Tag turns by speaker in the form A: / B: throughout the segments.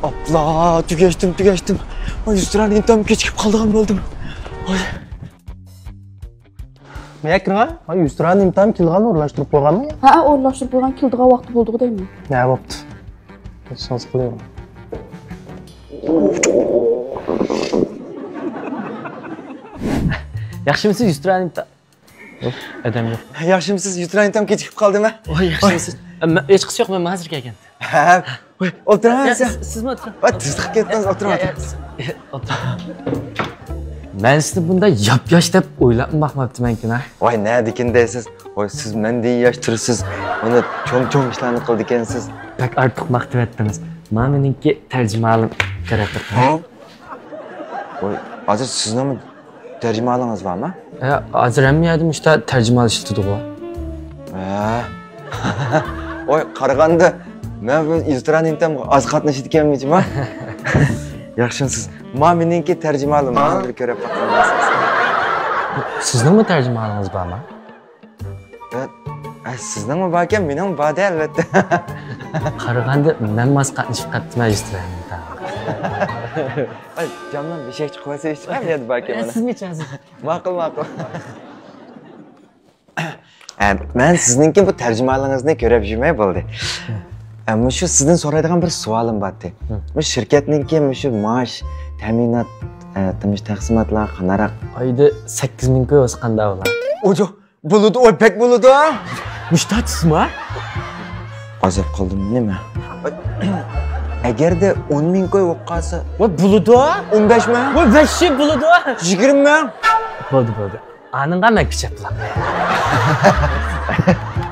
A: Abla, tükeştim. Ay, üstüne intam keçikip kaldığım oldum. Ay.
B: Meyakın ha? Ay, üstüne intam kilganı uğurlaştırıp koygan mı ya?
C: Ha, uğurlaştırıp koygan kildiga vaqti bolduğu değil mi?
B: Ne boptu? Şans kılıyorum.
D: Yaxshimisiz Yusran imta. Adam yo'q.
A: Yaxshimisiz, üstüne intam keçikip kaldım ha.
D: Voy, yaxshimisiz. Hech qisi yo'q, men hozir kelgan.
A: Ha, o'tiraverasiz.
D: Sizmi o'tiring?
A: Va, tizdiq ketdingiz, o'tiring.
D: Men sizni bunda yop-yosh deb o'ylab boqmabdiman-ku.
A: Voy, ne dekin deysiz? Voy, siz mendek yosh tursiz. Uni cho'ng ishlarni qildi ekansiz.
D: Bak ortiq maqtab etdingiz. Men meniki tarjimalim kerakdir.
A: Voy, hozir sizningmi tarjimalığınız var mı?
D: Hozir ham yedim işte tarjima ishlatdik o.
A: Voy, qaraganda men bu izdiraningdan az qatnashayotganmidim ha. Yaxshimisiz. Meniki tarjimalim, meni bir ko'rib boqamansiz.
D: Sizningmi tarjimalingiz bormi?
A: Sizningmi bor ekan, meningmi bor albatta.
D: Qaraganda men mas qatnashib qattiman Yusran.
A: Ay, camdan beshak chiqib olsa hech qilmaydi balki mana.
D: Siz nechasiz?
A: Ma'qul. Men sizningki bu tarjimalingizni ko'rib yurmay bo'ldi. Ammo shu sizdan so'raydigan bir savolim bor edi. Bu shirkatningki shu maosh, ta'minot, turmush taqsimotlar qanaroq?
D: Oyda 8000 ko'y o'zi qanday bo'lar?
A: Ojo, bo'ladi, oy pek bo'ladi.
D: Mushtatsizmi?
A: Azab qoldim nima? Agarda 10.000 ko'y bo'lib qolsa,
D: voy bo'ladi.
A: 15 mi?
D: Voy, vashi bo'ladi.
A: 20 mi?
D: Bo'ldi. Aninga men kichik bilaman.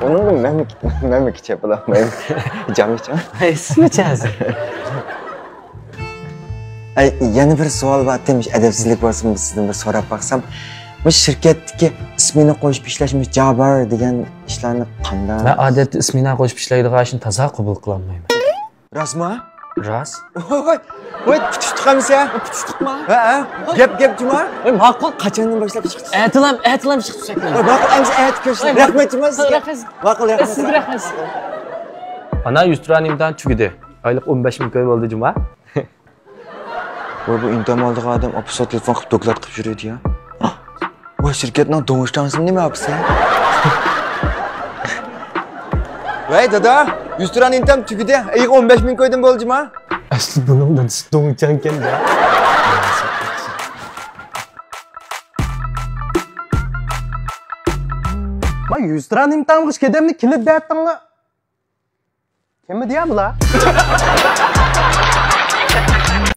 A: Onun men mi kichik bilaman? Jamicham.
D: Siz nechasiz?
A: Ay, yana bir savol bor demiş, adabsizlik bo'lsin, sizdan bir so'rab baqsam. Bu shirkatdagi ismini qo'shib ishlashimiz Jabbar degan ishlarni qanday?
D: Men odatda ismini qo'shib ishlaydigan ishni toza qabul qila olmayman.
A: Rostmi?
D: Rost.
A: Voy, tutishdiqamiz ya?
D: Tutishdiqmi?
A: Ha, gap juma.
D: Voy, ma'qul.
A: Qachondan boshlab chiqdi?
D: Aytilam chiqib
A: Voy, ma'qul, endi ayt ko'rsin. Rahmat juma sizga. Ma'qul, rahmat.
D: Sizga rahmat. Ana Yusranimdan tugidi. Oylik 15.000 ko'y bo'ldi juma.
A: Voy, bu intam oldigan odam opso telefon qilib doklad qilib yuradi ya. Voy, shirkatning do'ngishtansimi nima yapsa? Voy, dada, Yusran intam tugidi. 15.000 ko'ydan bo'ldimi?
B: Asli buningdan do'ngchan ekan-da. Voy, üstüne imtam qish kedimni kilib bertinglar. Kimmi deya bular?